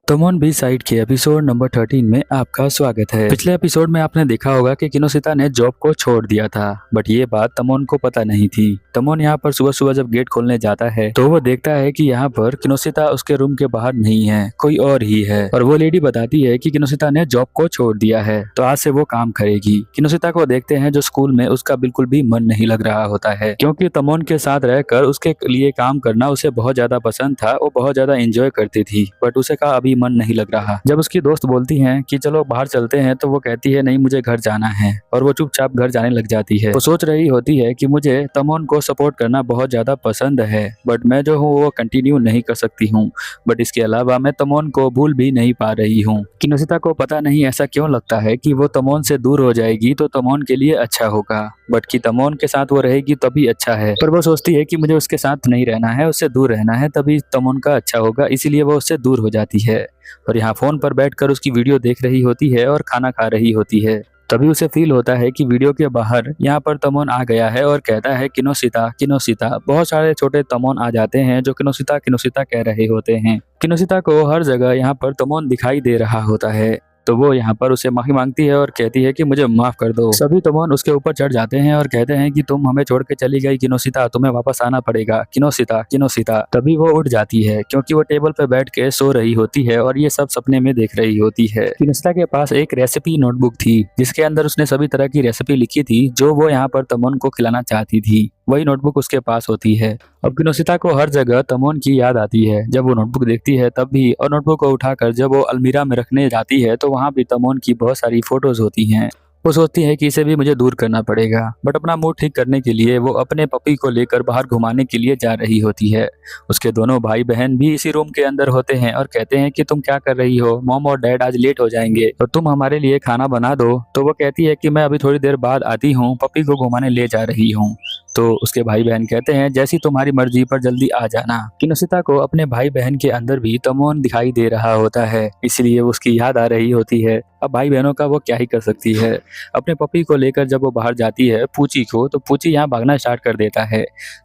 तमोन B side के episode number 13 में आपका स्वागत है। पिछले एपिसोड में आपने देखा होगा कि किनोसिता ने जॉब को छोड़ दिया था, बट ये बात तमोन को पता नहीं थी। तमोन यहाँ पर सुबह सुबह जब गेट खोलने जाता है तो वो देखता है कि यहाँ पर किनोसिता उसके रूम के बाहर नहीं है, कोई और ही है। और वो लेडी बताती है कि किनोसिता ने जॉब को छोड़ दिया है, तो आज से वो काम करेगी। किनोसिता को देखते हैं जो स्कूल में उसका बिल्कुल भी मन नहीं लग रहा होता है, क्योंकि तमोन के साथ रहकर उसके लिए काम करना उसे बहुत ज्यादा पसंद था। वो बहुत ज्यादा एंजॉय करती थी, बट उसे का अभी मन नहीं लग रहा। जब उसकी दोस्त बोलती हैं कि चलो बाहर चलते हैं, तो वो कहती है नहीं, मुझे घर जाना है, और वो चुपचाप घर जाने लग जाती है। वो सोच रही होती है कि मुझे तमोन को सपोर्ट करना बहुत ज्यादा पसंद है, बट मैं जो हूँ वो कंटिन्यू नहीं कर सकती हूँ। बट इसके अलावा मैं तमोन को भूल भी नहीं पा रही हूँ। किनोसिता को पता नहीं ऐसा क्यों लगता है कि वो तमोन से दूर हो जाएगी तो तमोन के लिए अच्छा होगा, बट कि तमोन के साथ वो रहेगी तभी अच्छा है। पर वो सोचती है कि मुझे उसके साथ नहीं रहना है, उससे दूर रहना है, तभी तमोन का अच्छा होगा, इसीलिए वो उससे दूर हो जाती है। और यहाँ फोन पर बैठकर उसकी वीडियो देख रही होती है और खाना खा रही होती है। तभी उसे फील होता है कि वीडियो के बाहर यहाँ पर तमोन आ गया है और कहता है किनोसिता किनोसिता। बहुत सारे छोटे तमोन आ जाते हैं जो किनोसिता किनोसिता कह रहे होते हैं। किनोसिता को हर जगह यहाँ पर तमोन दिखाई दे रहा होता है, तो वो यहाँ पर उसे माफी मांगती है और कहती है कि मुझे माफ कर दो। सभी तमोन उसके ऊपर चढ़ जाते हैं और कहते हैं कि तुम हमें छोड़ के चली गई किनोसिता, तुम्हें वापस आना पड़ेगा किनोसिता किनोसिता। तभी वो उठ जाती है क्योंकि वो टेबल पे बैठ के सो रही होती है और ये सब सपने में देख रही होती है। किनोसिता के पास एक रेसिपी नोटबुक थी जिसके अंदर उसने सभी तरह की रेसिपी लिखी थी जो वो यहाँ पर तमोन को खिलाना चाहती थी। वही नोटबुक उसके पास होती है। अब किनोसिता को हर जगह तमोन की याद आती है। जब वो नोटबुक देखती है तब भी, और नोटबुक को उठाकर जब वो अलमीरा में रखने जाती है तो वहाँ भी तमोन की बहुत सारी फोटोज होती हैं। वो सोचती है कि इसे भी मुझे दूर करना पड़ेगा, बट अपना मूड ठीक करने के लिए वो अपने पपी को लेकर बाहर घुमाने के लिए जा रही होती है। उसके दोनों भाई बहन भी इसी रूम के अंदर होते हैं और कहते हैं कि तुम क्या कर रही हो, मॉम और डैड आज लेट हो जाएंगे तो तुम हमारे लिए खाना बना दो। तो वो कहती है कि मैं अभी थोड़ी देर बाद आती हूँ, पपी को घुमाने ले जा रही हूँ। तो उसके भाई बहन कहते हैं जैसी तुम्हारी मर्जी, पर जल्दी आ जाना। किनोसिता को अपने भाई बहन के अंदर भी तमोन दिखाई दे रहा होता है, इसलिए उसकी याद आ रही होती है। अब भाई बहनों का वो क्या ही कर सकती है। अपने पपी को लेकर जब वो बाहर जाती है पूची को, तो पूची यहाँ भागना स्टार्ट कर देता है।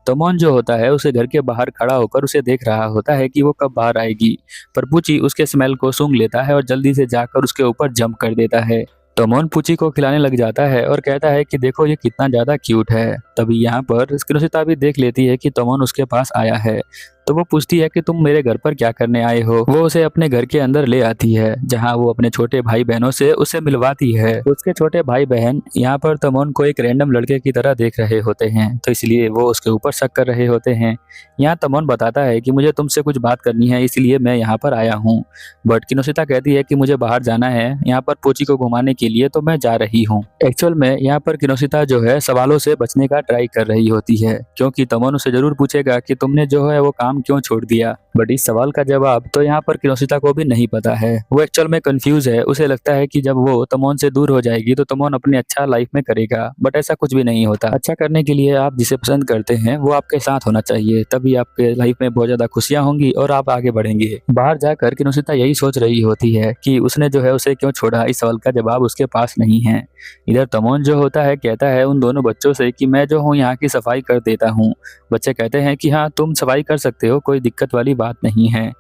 तमोन जो होता है उसे घर के बाहर खड़ा होकर उसे देख रहा होता है कि वो कब बाहर आएगी, पर पूची उसके स्मेल को सूंघ लेता है और जल्दी से जाकर उसके ऊपर जंप कर देता है। तमोन पूची को खिलाने लग जाता है और कहता है कि देखो ये कितना ज्यादा क्यूट है। तभी यहाँ पर किनोसिता भी देख लेती है कि तमोन उसके पास आया है, तो वो पूछती है कि तुम मेरे घर पर क्या करने आए हो। वो उसे अपने घर के अंदर ले आती है जहाँ वो अपने छोटे भाई बहनों से उसे मिलवाती है। उसके छोटे भाई बहन यहाँ पर तमोन को एक रैंडम लड़के की तरह देख रहे होते हैं, तो इसलिए वो उसके ऊपर शक कर रहे होते हैं। यहाँ तमोन बताता है कि मुझे तुमसे कुछ बात करनी है, इसलिए मैं यहाँ पर आया हूँ। बट किनोसिता कहती है कि मुझे बाहर जाना है यहाँ पर पूची को घुमाने के लिए, तो मैं जा रही हूँ। एक्चुअल में यहाँ पर किनोसिता जो है सवालों से बचने का ट्राई कर रही होती है, क्योंकि तमोन उसे जरूर पूछेगा कि तुमने जो है वो काम क्यों छोड़ दिया। बट इस सवाल का जवाब तो यहाँ पर किनोसिता को भी नहीं पता है। वो एक्चुअल में कंफ्यूज है। उसे लगता है कि जब वो तमोन से दूर हो जाएगी तो तमोन अपने अच्छा लाइफ में करेगा, बट ऐसा कुछ भी नहीं होता। अच्छा करने के लिए आप जिसे पसंद करते हैं वो आपके साथ होना चाहिए, तभी आपके लाइफ में बहुत ज्यादा खुशियां होंगी और आप आगे बढ़ेंगे। बाहर जाकर किनोसिता यही सोच रही होती है कि उसने जो है उसे क्यों छोड़ा। इस सवाल का जवाब उसके पास नहीं है। इधर तमोन जो होता है कहता है उन दोनों बच्चों से कि मैं जो हूँ यहाँ की सफाई कर देता हूँ। बच्चे कहते हैं कि हाँ तुम सफाई कर सकते हो, कोई दिक्कत वाली बात नहीं है।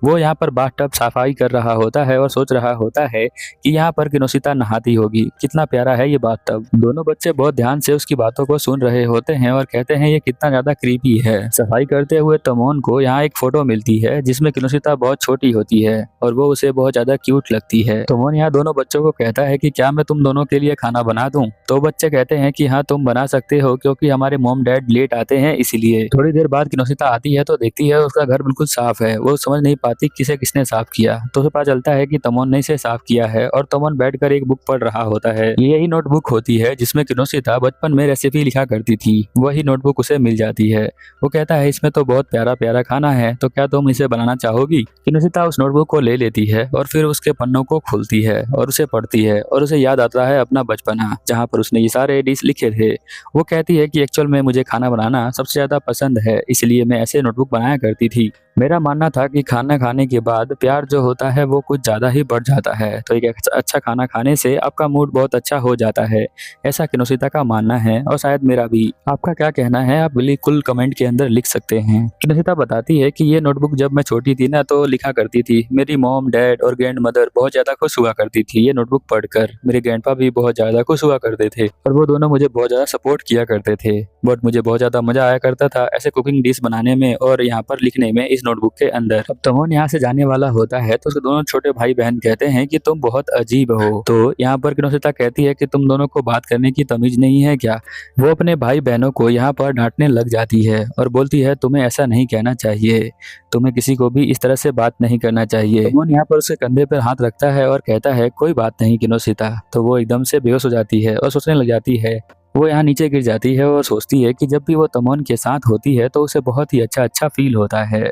वो यहाँ पर बाथटब सफाई कर रहा होता है और सोच रहा होता है कि यहाँ पर किनोसिता नहाती होगी, कितना प्यारा है ये बाथटब। दोनों बच्चे बहुत ध्यान से उसकी बातों को सुन रहे होते हैं और कहते हैं ये कितना ज्यादा क्रीपी है। सफाई करते हुए तमोन को यहाँ एक फोटो मिलती है जिसमें किनोसिता बहुत छोटी होती है और वो उसे बहुत ज्यादा क्यूट लगती है। तमोन यहाँ दोनों बच्चों को कहता है कि क्या मैं तुम दोनों के लिए खाना बना दूं। तो बच्चे कहते हैं कि हाँ तुम बना सकते हो, क्योंकि हमारे मॉम डैड लेट आते हैं इसीलिए। थोड़ी देर बाद किनोसिता आती है तो देखती है उसका घर बिल्कुल साफ है। वो समझ नहीं पाती किसे किसने साफ किया, तो उसे पता चलता है कि तमोन ने इसे साफ किया है और तमोन बैठकर एक बुक पढ़ रहा होता है। यही नोटबुक होती है जिसमें किनोसिता बचपन में रेसिपी लिखा करती थी। वही नोटबुक उसे मिल जाती है। वो कहता है इसमें तो बहुत प्यारा प्यारा खाना है, तो क्या तुम इसे बनाना चाहोगी। किनोसिता उस नोटबुक को ले लेती है और फिर उसके पन्नों को खोलती है और उसे पढ़ती है और उसे याद आता है अपना बचपना जहाँ पर उसने ये सारे डिश लिखे थे। वो कहती है कि एक्चुअल में मुझे खाना बनाना सबसे ज्यादा पसंद है, इसलिए मैं ऐसे नोटबुक बनाया करती थी। मेरा मानना था कि खाना खाने के बाद प्यार जो होता है वो कुछ ज़्यादा ही बढ़ जाता है, तो एक अच्छा खाना खाने से आपका मूड बहुत अच्छा हो जाता है, ऐसा किनोशिता का मानना है और शायद मेरा भी। आपका क्या कहना है आप बिल्कुल कमेंट के अंदर लिख सकते हैं। किनोशिता बताती है कि ये नोटबुक जब मैं छोटी थी ना तो लिखा करती थी। मेरी मॉम, डैड और ग्रैंड मदर बहुत ज़्यादा खुश हुआ करती थी ये नोटबुक पढ़कर। मेरे ग्रैंडपा भी बहुत ज़्यादा खुश हुआ करते थे और वो दोनों मुझे बहुत ज़्यादा सपोर्ट किया करते थे। बट मुझे बहुत ज़्यादा मजा आया करता था ऐसे कुकिंग डिश बनाने में और यहाँ पर लिखने में इस नोटबुक के अंदर। अब तमोन यहाँ से जाने वाला होता है तो उसके दोनों छोटे भाई बहन कहते हैं कि तुम बहुत अजीब हो। तो यहाँ पर किनोशिता कहती है कि तुम दोनों को बात करने की तमीज नहीं है क्या। वो अपने भाई बहनों को यहाँ पर डांटने लग जाती है और बोलती है तुम्हें ऐसा नहीं कहना चाहिए, तुम्हें किसी को भी इस तरह से बात नहीं करना चाहिए। तमोन यहाँ पर उसके कंधे पर हाथ रखता है और कहता है कोई बात नहीं किनोशिता। तो वो एकदम से बेहोश हो जाती है और सोचने लग जाती है। वो यहाँ नीचे गिर जाती है और सोचती है कि जब भी वो तमोन के साथ होती है तो उसे बहुत ही अच्छा फील होता है।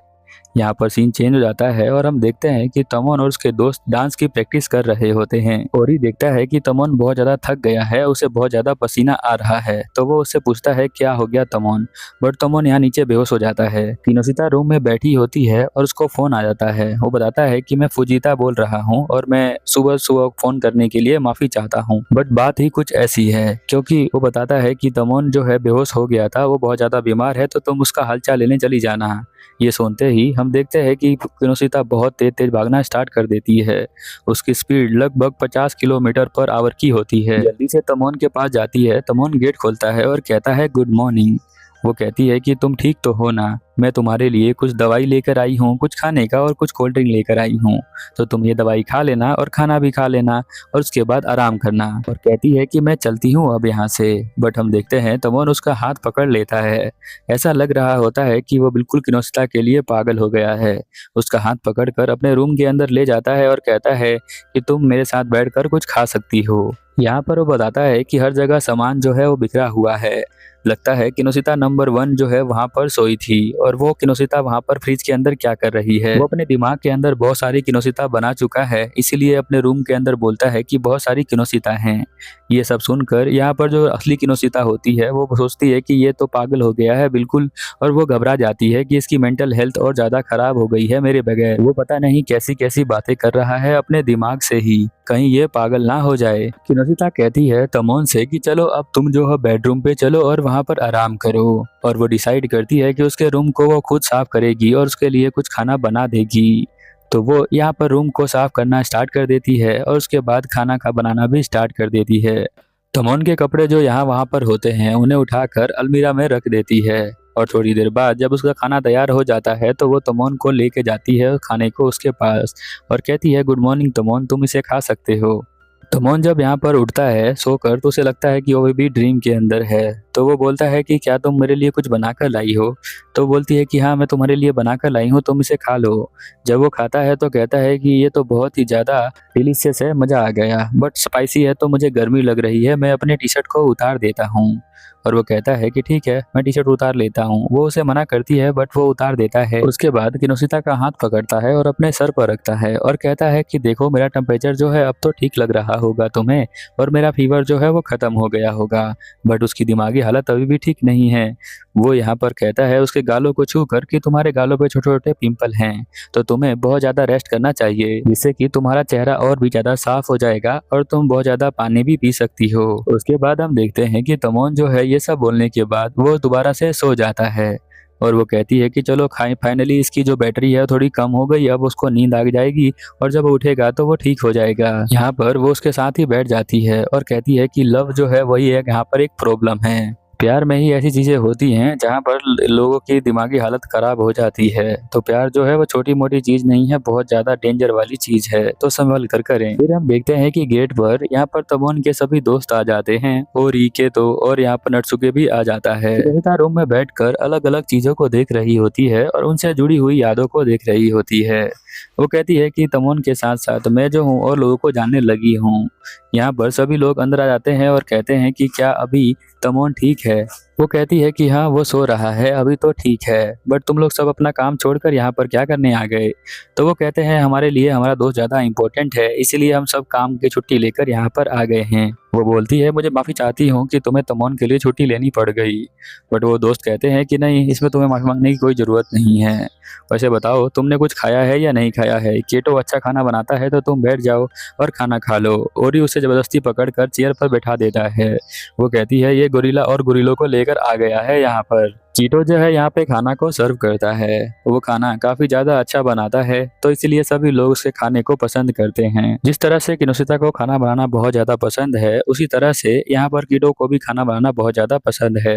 यहाँ पर सीन चेंज हो जाता है और हम देखते हैं कि तमोन और उसके दोस्त डांस की प्रैक्टिस कर रहे होते हैं। ओरी देखता है कि तमोन बहुत ज्यादा थक गया है, उसे बहुत ज्यादा पसीना आ रहा है, तो वो उससे पूछता है क्या हो गया तमोन। बट तमोन यहाँ नीचे बेहोश हो जाता है। किनोशिता रूम में बैठी होती है और उसको फोन आ जाता है। वो बताता है कि मैं फुजीता बोल रहा हूँ और मैं सुबह सुबह फोन करने के लिए माफी चाहता हूँ। बट बात ही कुछ ऐसी है, क्योंकि वो बताता है कि तमोन जो है बेहोश हो गया था, वो बहुत ज्यादा बीमार है, तो तुम उसका हालचाल लेने चली जाना। ये सुनते ही हम देखते हैं कि किनोशिता बहुत तेज भागना स्टार्ट कर देती है। उसकी स्पीड लगभग 50 किलोमीटर पर आवर की होती है। जल्दी से तमोन के पास जाती है। तमोन गेट खोलता है और कहता है गुड मॉर्निंग। वो कहती है कि तुम ठीक तो हो ना, मैं तुम्हारे लिए कुछ दवाई लेकर आई हूँ, कुछ खाने का और कुछ कोल्ड ड्रिंक लेकर आई हूँ, तो तुम ये दवाई खा लेना और खाना भी खा लेना और उसके बाद आराम करना। और कहती है कि मैं चलती हूँ अब यहाँ से। बट हम देखते हैं तमोन उसका हाथ पकड़ लेता है। ऐसा लग रहा होता है कि वो बिल्कुल किनोशिता के लिए पागल हो गया है। उसका हाथ पकड़कर अपने रूम के अंदर ले जाता है और कहता है कि तुम मेरे साथ बैठकर कुछ खा सकती हो। यहाँ पर वो बताता है कि हर जगह सामान जो है वो बिखरा हुआ है। लगता है किनोशिता नंबर 1 जो है वहां पर सोई थी और वो किनोशिता वहां पर फ्रिज के अंदर क्या कर रही है। वो अपने दिमाग के अंदर बहुत सारी किनोशिता बना चुका है, इसीलिए अपने रूम के अंदर बोलता है कि बहुत सारी किनोशिता हैं। ये सब सुनकर यहाँ पर जो असली किनोशिता होती है वो सोचती है कि ये तो पागल हो गया है बिल्कुल, और वो घबरा जाती है कि इसकी मेंटल हेल्थ और ज्यादा खराब हो गई है मेरे बगैर। वो पता नहीं कैसी कैसी बातें कर रहा है अपने दिमाग से ही, कहीं ये पागल ना हो जाए। किनोशिता कहती है तमोन से कि चलो अब तुम जो है बेडरूम पे चलो और वहां पर आराम करो। और वो डिसाइड करती है कि उसके रूम को वो खुद साफ करेगी और उसके लिए कुछ खाना बना देगी। तो वो यहाँ पर रूम को साफ करना स्टार्ट कर देती है और उसके बाद खाना का बनाना भी स्टार्ट कर देती है। तमोन के कपड़े जो यहाँ वहाँ पर होते हैं उन्हें उठाकर अलमीरा में रख देती है। और थोड़ी देर बाद जब उसका खाना तैयार हो जाता है तो वो तमोन को लेके जाती है खाने को उसके पास और कहती है गुड मॉर्निंग तमोन, तुम इसे खा सकते हो। तमोन जब यहाँ पर उठता है सोकर तो उसे लगता है कि वो भी ड्रीम के अंदर है। तो वो बोलता है कि क्या तुम मेरे लिए कुछ बनाकर लाई हो। तो बोलती है कि हाँ मैं तुम्हारे लिए बनाकर लाई हूँ, तुम इसे खा लो। जब वो खाता है तो कहता है कि ये तो बहुत ही ज़्यादा डिलीशियस है, मज़ा आ गया, बट स्पाइसी है तो मुझे गर्मी लग रही है, मैं अपने टी शर्ट को उतार देता हूँ। और वो कहता है कि ठीक है मैं टी शर्ट उतार लेता हूँ। वो उसे मना करती है बट वो उतार देता है। उसके बाद किनोशिता का हाथ पकड़ता है और अपने सर पर रखता है और कहता है कि देखो मेरा टेम्परेचर जो है अब तो ठीक लग रहा होगा तुम्हें और मेरा फीवर जो है वो खत्म हो गया होगा। बट उसकी दिमागी हालत अभी भी ठीक नहीं है। वो यहाँ पर कहता है उसके गालों को छू कर कि तुम्हारे गालों पे छोटे छोटे पिंपल हैं, तो तुम्हें बहुत ज़्यादा रेस्ट करना चाहिए, जिससे कि तुम्हारा चेहरा और भी ज़्यादा साफ हो जाएगा और तुम बहुत ज़्यादा पानी भी पी सकती हो। उसके बाद हम देखते हैं कि तमोन जो है ये सब बोलने के बाद वो दोबारा से सो जाता है और वो कहती है कि चलो फाइनली इसकी जो बैटरी है थोड़ी कम हो गई, अब उसको नींद आ जाएगी और जब वो उठेगा तो वो ठीक हो जाएगा। यहाँ पर वो उसके साथ ही बैठ जाती है और कहती है कि लव जो है वही है यहाँ पर एक प्रॉब्लम है। प्यार में ही ऐसी चीजें होती हैं जहाँ पर लोगों की दिमागी हालत खराब हो जाती है। तो प्यार जो है वो छोटी मोटी चीज नहीं है, बहुत ज्यादा डेंजर वाली चीज है, तो संभल कर करें। फिर हम देखते हैं कि गेट पर यहाँ पर तमोन के सभी दोस्त आ जाते हैं और ईके तो और यहाँ पर नटसुके भी आ जाता है। रहिता रूम में बैठकर अलग अलग चीजों को देख रही होती है और उनसे जुड़ी हुई यादों को देख रही होती है। वो कहती है कि तमोन के साथ साथ मैं जो हूँ और लोगों को जानने लगी हूँ। यहाँ पर सभी लोग अंदर आ जाते हैं और कहते हैं कि क्या अभी तमोन ठीक है। वो कहती है कि हाँ वो सो रहा है अभी तो ठीक है, बट तुम लोग सब अपना काम छोड़कर यहाँ पर क्या करने आ गए। तो वो कहते हैं हमारे लिए हमारा दोस्त ज़्यादा इम्पोर्टेंट है, इसीलिए हम सब काम की छुट्टी लेकर यहाँ पर आ गए हैं। वो बोलती है मुझे माफ़ी चाहती हूँ कि तुम्हें तमोन के लिए छुट्टी लेनी पड़ गई। बट वो दोस्त कहते हैं कि नहीं, इसमें तुम्हें माफ़ी मांगने की कोई ज़रूरत नहीं है। वैसे बताओ तुमने कुछ खाया है या नहीं खाया है, केटो अच्छा खाना बनाता है तो तुम बैठ जाओ और खाना खा लो। ओरी उसे ज़बरदस्ती पकड़कर चेयर पर बैठा देता है। वो कहती है ये गोरिल्ला और गोरिल्लों को लेकर आ गया है यहाँ पर। कीटो जो है यहाँ पे खाना को सर्व करता है। वो खाना काफी ज्यादा अच्छा बनाता है, तो इसलिए सभी लोग उसके खाने को पसंद करते हैं। जिस तरह से किनोसिता को खाना बनाना बहुत ज्यादा पसंद है, उसी तरह से यहाँ पर कीटो को भी खाना बनाना बहुत ज्यादा पसंद है।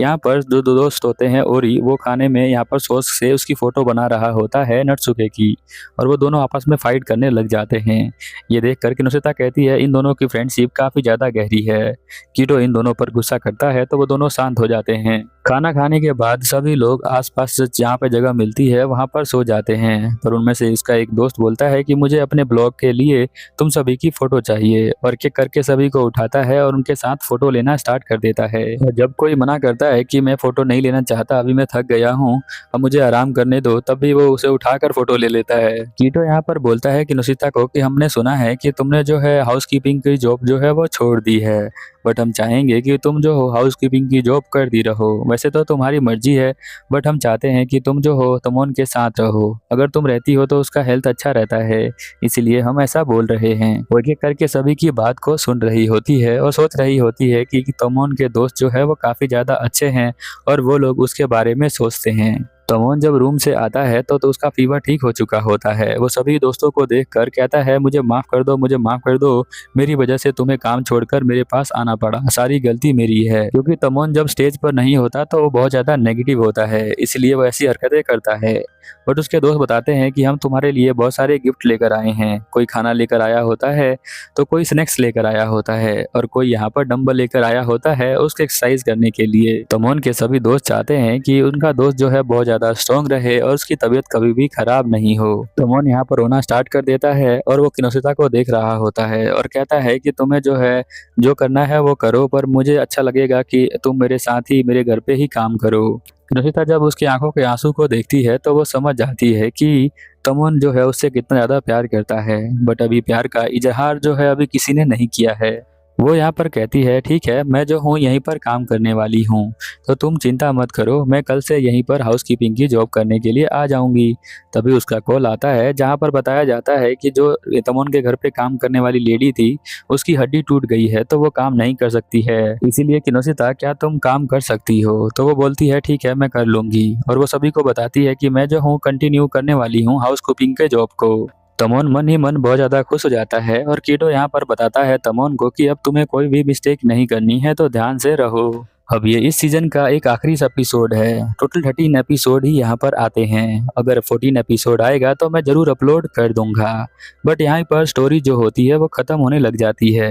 यहाँ पर दो दोस्त होते हैं ओरी, वो खाने में यहाँ पर सॉस से उसकी फोटो बना रहा होता है नटसुके की, और वो दोनों आपस में फाइट करने लग जाते हैं। ये देखकर किनोसिता कहती है इन दोनों की फ्रेंडशिप काफी ज्यादा गहरी है। कीटो इन दोनों पर गुस्सा करता है तो वो दोनों शांत हो जाते हैं। खाना खाने के बाद सभी लोग आसपास जहाँ पे जगह मिलती है वहाँ पर सो जाते हैं, पर उनमें से इसका एक दोस्त बोलता है कि मुझे अपने ब्लॉग के लिए तुम सभी की फोटो चाहिए, और के करके सभी को उठाता है और उनके साथ फोटो लेना स्टार्ट कर देता है। और जब कोई मना करता है कि मैं फोटो नहीं लेना चाहता, अभी मैं थक गया हूँ, अब मुझे आराम करने दो, तब भी वो उसे उठाकर फोटो ले लेता है। कीटो यहाँ पर बोलता है कि नुसिता को कि हमने सुना है कि तुमने जो है हाउस कीपिंग की जॉब जो है वो छोड़ दी है, बट हम चाहेंगे कि तुम जो हो हाउस कीपिंग की जॉब करती रहो। वैसे तो तुम्हारी मर्जी है, बट हम चाहते हैं कि तुम जो हो तमोन के साथ रहो। अगर तुम रहती हो तो उसका हेल्थ अच्छा रहता है, इसीलिए हम ऐसा बोल रहे हैं। वो एक एक करके सभी की बात को सुन रही होती है और सोच रही होती है कि तमोन के दोस्त जो है वो काफी ज्यादा अच्छे हैं और वो लोग उसके बारे में सोचते हैं। तमोन जब रूम से आता है तो उसका फीवर ठीक हो चुका होता है। वो सभी दोस्तों को देखकर कहता है मुझे माफ कर दो, मुझे माफ कर दो, मेरी वजह से तुम्हें काम छोड़कर मेरे पास आना पड़ा, सारी गलती मेरी है। क्योंकि तमोन जब स्टेज पर नहीं होता तो वो बहुत ज्यादा नेगेटिव होता है, इसलिए वो ऐसी हरकतें करता है। बट उसके दोस्त बताते हैं कि हम तुम्हारे लिए बहुत सारे गिफ्ट लेकर आए हैं। कोई खाना लेकर आया होता है, तो कोई स्नैक्स लेकर आया होता है, और कोई यहाँ पर डंबल लेकर आया होता है उसके एक्सरसाइज करने के लिए। तमोन के सभी दोस्त चाहते हैं कि उनका दोस्त जो है बहुत ज्यादा स्ट्रॉन्ग रहे और उसकी तबीयत कभी भी खराब नहीं हो। तमोन यहाँ पर रोना स्टार्ट कर देता है और वो किनोसिता को देख रहा होता है और कहता है कि तुम्हें जो है जो करना है वो करो, पर मुझे अच्छा लगेगा कि तुम मेरे साथ ही मेरे घर पे ही काम करो। किनोसिता जब उसकी आंखों के आंसू को देखती है तो वो समझ जाती है कि तमोन जो है उससे कितना ज्यादा प्यार करता है, बट अभी प्यार का इजहार जो है अभी किसी ने नहीं किया है। वो यहाँ पर कहती है ठीक है, मैं जो हूँ यहीं पर काम करने वाली हूँ, तो तुम चिंता मत करो, मैं कल से यहीं पर हाउस कीपिंग की जॉब करने के लिए आ जाऊंगी। तभी उसका कॉल आता है जहाँ पर बताया जाता है कि जो तमोन के घर पे काम करने वाली लेडी थी उसकी हड्डी टूट गई है, तो वो काम नहीं कर सकती है। इसीलिए किनोसिता क्या तुम काम कर सकती हो? तो वो बोलती है ठीक है मैं कर लूंगी, और वो सभी को बताती है कि मैं जो हूँ कंटिन्यू करने वाली हूँ हाउस कीपिंग के जॉब को। तमोन मन ही मन बहुत ज्यादा खुश हो जाता है और कीटो यहाँ पर बताता है तमोन को कि अब तुम्हें कोई भी मिस्टेक नहीं करनी है, तो ध्यान से रहो। अब ये इस सीजन का एक आखिरी एपिसोड है। टोटल 13 एपिसोड ही यहाँ पर आते हैं। अगर 14 एपिसोड आएगा तो मैं जरूर अपलोड कर दूंगा, बट यहाँ पर स्टोरी जो होती है वो खत्म होने लग जाती है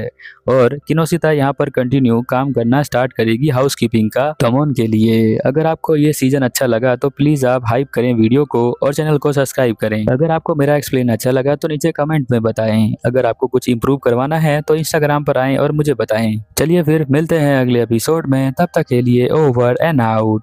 और किनोसिता यहाँ पर कंटिन्यू काम करना स्टार्ट करेगी हाउस कीपिंग का तमोन के लिए। अगर आपको ये सीजन अच्छा लगा तो प्लीज आप हाइप करें वीडियो को और चैनल को सब्सक्राइब करें। अगर आपको मेरा एक्सप्लेन अच्छा लगा तो नीचे कमेंट में बताएं। अगर आपको कुछ इंप्रूव करवाना है तो इंस्टाग्राम पर आएं और मुझे बताएं। चलिए फिर मिलते हैं अगले एपिसोड में, तब तक के लिए ओवर एंड आउट।